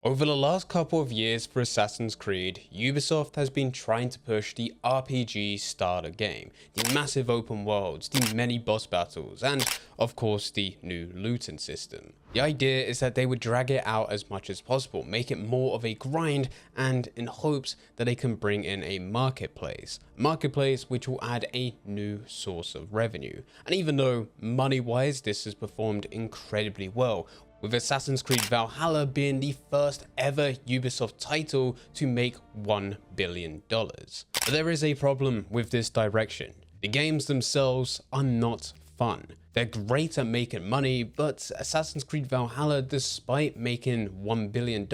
Over the last couple of years for Assassin's Creed, Ubisoft has been trying to push the RPG starter game, the massive open worlds, the many boss battles, and of course the new looting system. The idea is that they would drag it out as much as possible, make it more of a grind, and in hopes that they can bring in a marketplace which will add a new source of revenue. And even though money-wise this has performed incredibly well, with Assassin's Creed Valhalla being the first ever Ubisoft title to make $1 billion. But there is a problem with this direction. The games themselves are not fun. They're great at making money, but Assassin's Creed Valhalla, despite making $1 billion,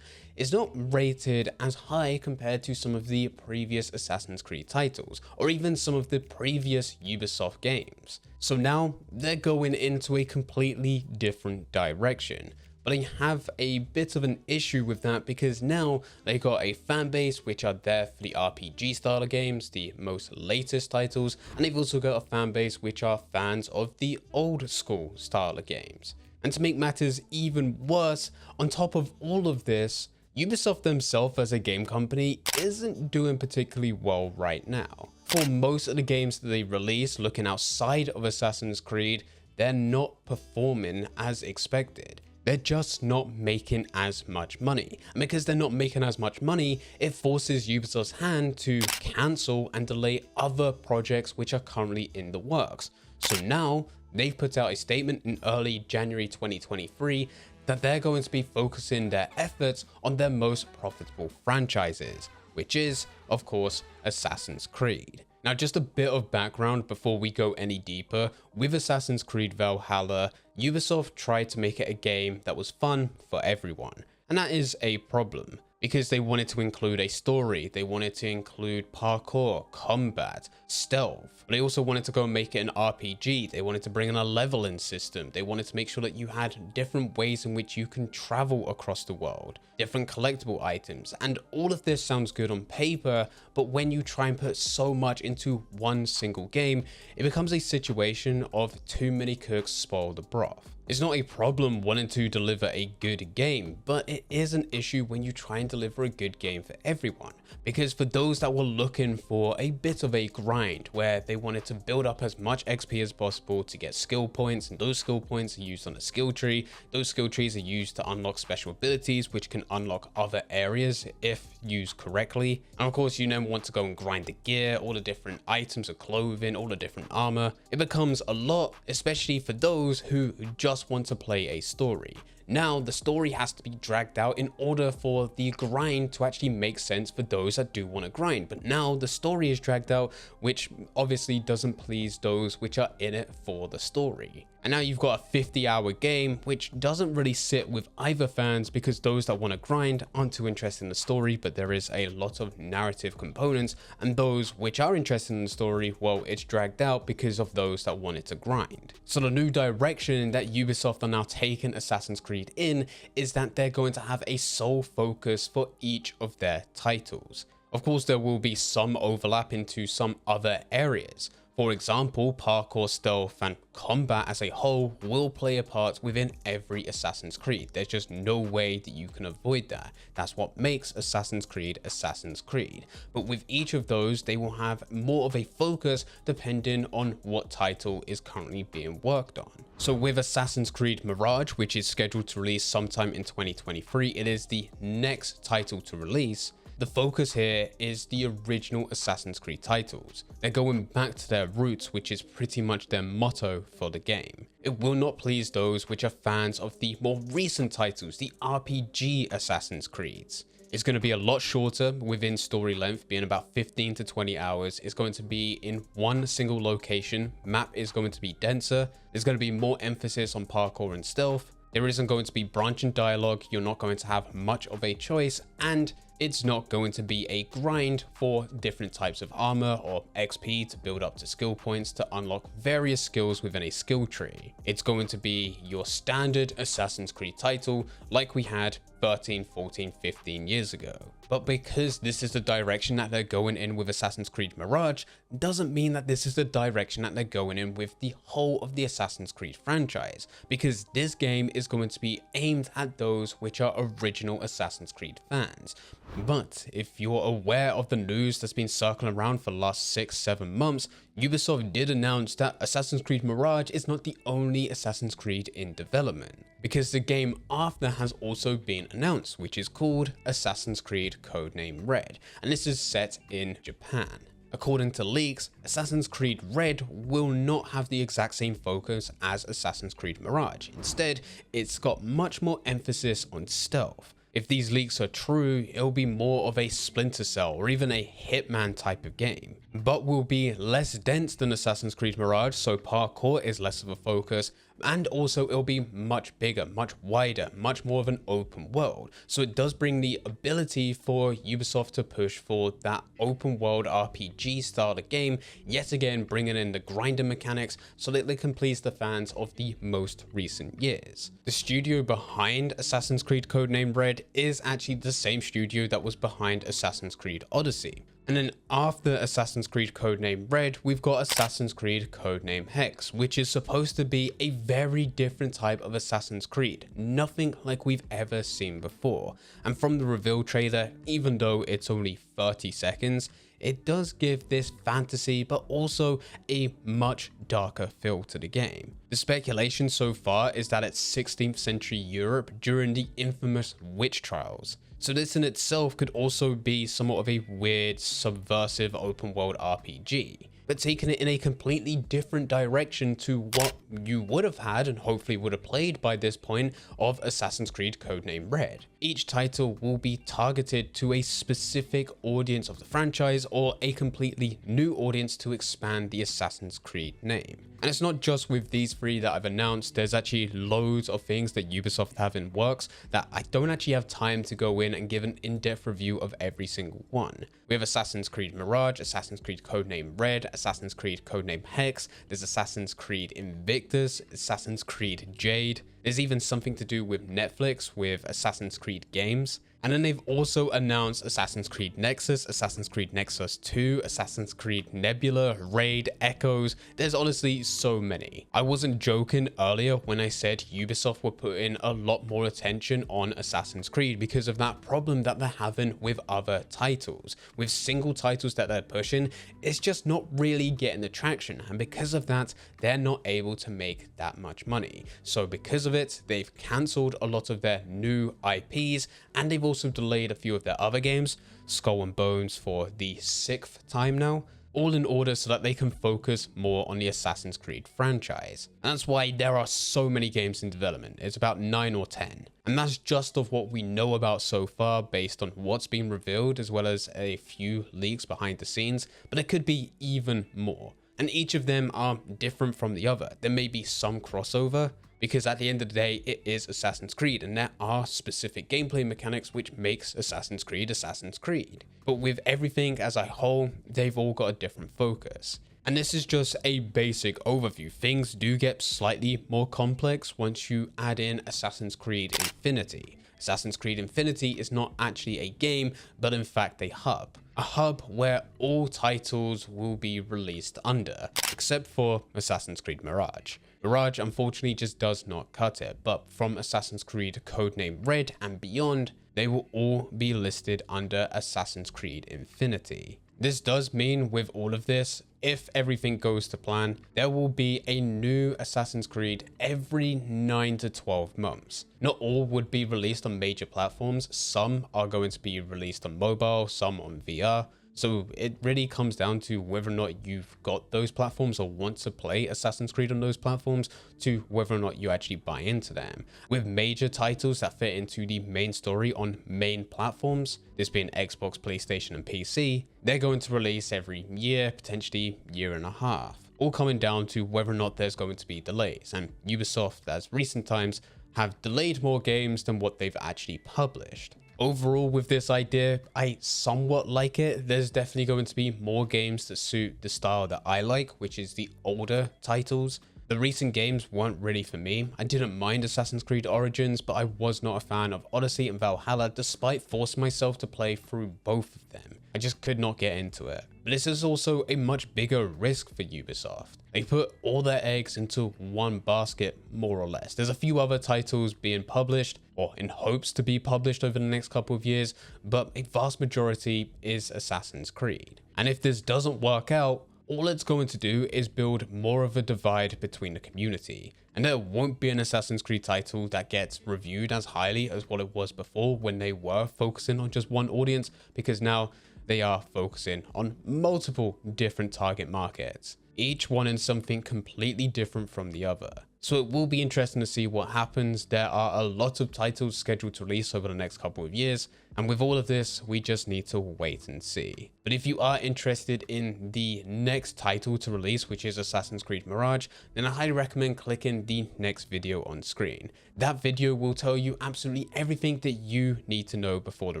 is not rated as high compared to some of the previous Assassin's Creed titles, or even some of the previous Ubisoft games. So now they're going into a completely different direction. But I have a bit of an issue with that because now they got a fan base which are there for the RPG style of games, the most latest titles, and they've also got a fan base which are fans of the old school style of games. And to make matters even worse, on top of all of this, Ubisoft themselves as a game company isn't doing particularly well right now. For most of the games that they release looking outside of Assassin's Creed, they're not performing as expected. They're just not making as much money. And because they're not making as much money, it forces Ubisoft's hand to cancel and delay other projects which are currently in the works. So now they've put out a statement in early January 2023 that they're going to be focusing their efforts on their most profitable franchises, which is, of course, Assassin's Creed. Now, just a bit of background before we go any deeper. With Assassin's Creed Valhalla, Ubisoft tried to make it a game that was fun for everyone. And that is a problem, because they wanted to include a story, they wanted to include parkour, combat, stealth. They also wanted to go and make it an RPG, they wanted to bring in a leveling system, they wanted to make sure that you had different ways in which you can travel across the world, different collectible items, and all of this sounds good on paper, but when you try and put so much into one single game, it becomes a situation of too many cooks spoil the broth. It's not a problem wanting to deliver a good game, but it is an issue when you try and deliver a good game for everyone. Because for those that were looking for a bit of a grind, where they wanted to build up as much XP as possible to get skill points, and those skill points are used on a skill tree, those skill trees are used to unlock special abilities, which can unlock other areas if used correctly. And of course, you then want to go and grind the gear, all the different items of clothing, all the different armor. It becomes a lot, especially for those who just want to play a story. Now, the story has to be dragged out in order for the grind to actually make sense for those that do want to grind. But now the story is dragged out, which obviously doesn't please those which are in it for the story. And now you've got a 50-hour game, which doesn't really sit with either fans because those that want to grind aren't too interested in the story, but there is a lot of narrative components, and those which are interested in the story, well, it's dragged out because of those that wanted to grind. So the new direction that Ubisoft are now taking Assassin's Creed in is that they're going to have a sole focus for each of their titles. Of course, there will be some overlap into some other areas. For example, parkour, stealth, and combat as a whole will play a part within every Assassin's Creed. There's just no way that you can avoid that. That's what makes Assassin's Creed Assassin's Creed. But with each of those, they will have more of a focus depending on what title is currently being worked on. So with Assassin's Creed Mirage, which is scheduled to release sometime in 2023, it is the next title to release. The focus here is the original Assassin's Creed titles. They're going back to their roots, which is pretty much their motto for the game. It will not please those which are fans of the more recent titles, the RPG Assassin's Creeds. It's going to be a lot shorter within story length, being about 15 to 20 hours. It's going to be in one single location. Map is going to be denser. There's going to be more emphasis on parkour and stealth. There isn't going to be branching dialogue. You're not going to have much of a choice, and It's not going to be a grind for different types of armor or XP to build up to skill points to unlock various skills within a skill tree. It's going to be your standard Assassin's Creed title like we had 13, 14, 15 years ago. But because this is the direction that they're going in with Assassin's Creed Mirage, doesn't mean that this is the direction that they're going in with the whole of the Assassin's Creed franchise, because this game is going to be aimed at those which are original Assassin's Creed fans. But if you're aware of the news that's been circling around for the last 6-7 months, Ubisoft did announce that Assassin's Creed Mirage is not the only Assassin's Creed in development, because the game after has also been announced, which is called Assassin's Creed Codename Red, and this is set in Japan. According to leaks, Assassin's Creed Red will not have the exact same focus as Assassin's Creed Mirage. Instead, it's got much more emphasis on stealth. If these leaks are true, it'll be more of a Splinter Cell or even a Hitman type of game, but will be less dense than Assassin's Creed Mirage, so parkour is less of a focus, and also it'll be much bigger, much wider, much more of an open world. So it does bring the ability for Ubisoft to push for that open world RPG style of game, yet again bringing in the grinder mechanics so that they can please the fans of the most recent years. The studio behind Assassin's Creed Codename Red is actually the same studio that was behind Assassin's Creed Odyssey. And then after Assassin's Creed Codename Red, we've got Assassin's Creed Codename Hex, which is supposed to be a very different type of Assassin's Creed, nothing like we've ever seen before. And from the reveal trailer, even though it's only 30 seconds, it does give this fantasy but also a much darker feel to the game. The speculation so far is that it's 16th century Europe during the infamous witch trials. So this in itself could also be somewhat of a weird, subversive open world RPG, but taking it in a completely different direction to what you would have had and hopefully would have played by this point of Assassin's Creed Codename Red. Each title will be targeted to a specific audience of the franchise or a completely new audience to expand the Assassin's Creed name. And it's not just with these three that I've announced, there's actually loads of things that Ubisoft have in works that I don't actually have time to go in and give an in-depth review of every single one. We have Assassin's Creed Mirage, Assassin's Creed Codename Red, Assassin's Creed Codename Hex, there's Assassin's Creed Invictus, Assassin's Creed Jade, there's even something to do with Netflix with Assassin's Creed games. And then they've also announced Assassin's Creed Nexus, Assassin's Creed Nexus 2, Assassin's Creed Nebula, Raid, Echoes. There's honestly so many. I wasn't joking earlier when I said Ubisoft were putting a lot more attention on Assassin's Creed because of that problem that they're having with other titles. With single titles that they're pushing, it's just not really getting the traction. And because of that, they're not able to make that much money. So because of it, they've cancelled a lot of their new IPs, and they've also delayed a few of their other games, Skull and Bones for the 6th time now, all in order so that they can focus more on the Assassin's Creed franchise. And that's why there are so many games in development. It's about 9 or 10. And that's just of what we know about so far based on what's been revealed, as well as a few leaks behind the scenes, but it could be even more. And each of them are different from the other. There may be some crossover, because at the end of the day, it is Assassin's Creed, and there are specific gameplay mechanics which makes Assassin's Creed Assassin's Creed. But with everything as a whole, they've all got a different focus. And this is just a basic overview. Things do get slightly more complex once you add in Assassin's Creed Infinity. Assassin's Creed Infinity is not actually a game, but in fact a hub. A hub where all titles will be released under, except for Assassin's Creed Mirage. Mirage unfortunately just does not cut it, but from Assassin's Creed Codename Red and beyond, they will all be listed under Assassin's Creed Infinity. This does mean with all of this, if everything goes to plan, there will be a new Assassin's Creed every 9 to 12 months. Not all would be released on major platforms. Some are going to be released on mobile, some on VR. So it really comes down to whether or not you've got those platforms or want to play Assassin's Creed on those platforms, to whether or not you actually buy into them. With major titles that fit into the main story on main platforms, this being Xbox, PlayStation and PC, they're going to release every year, potentially year and a half. All coming down to whether or not there's going to be delays. And Ubisoft, as recent times, have delayed more games than what they've actually published. Overall, with this idea, I somewhat like it. There's definitely going to be more games that suit the style that I like, which is the older titles. The recent games weren't really for me. I didn't mind Assassin's Creed Origins, but I was not a fan of Odyssey and Valhalla, despite forcing myself to play through both of them. I just could not get into it. But this is also a much bigger risk for Ubisoft. They put all their eggs into one basket, more or less. There's a few other titles being published, or in hopes to be published over the next couple of years, but a vast majority is Assassin's Creed. And if this doesn't work out, all it's going to do is build more of a divide between the community. And there won't be an Assassin's Creed title that gets reviewed as highly as what it was before when they were focusing on just one audience, because now they are focusing on multiple different target markets, each wanting something completely different from the other. So it will be interesting to see what happens. There are a lot of titles scheduled to release over the next couple of years, and with all of this, we just need to wait and see. But if you are interested in the next title to release, which is Assassin's Creed Mirage, then I highly recommend clicking the next video on screen. That video will tell you absolutely everything that you need to know before the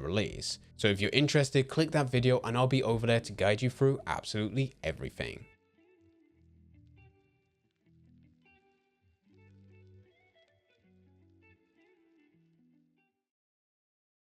release. So if you're interested, click that video and I'll be over there to guide you through absolutely everything.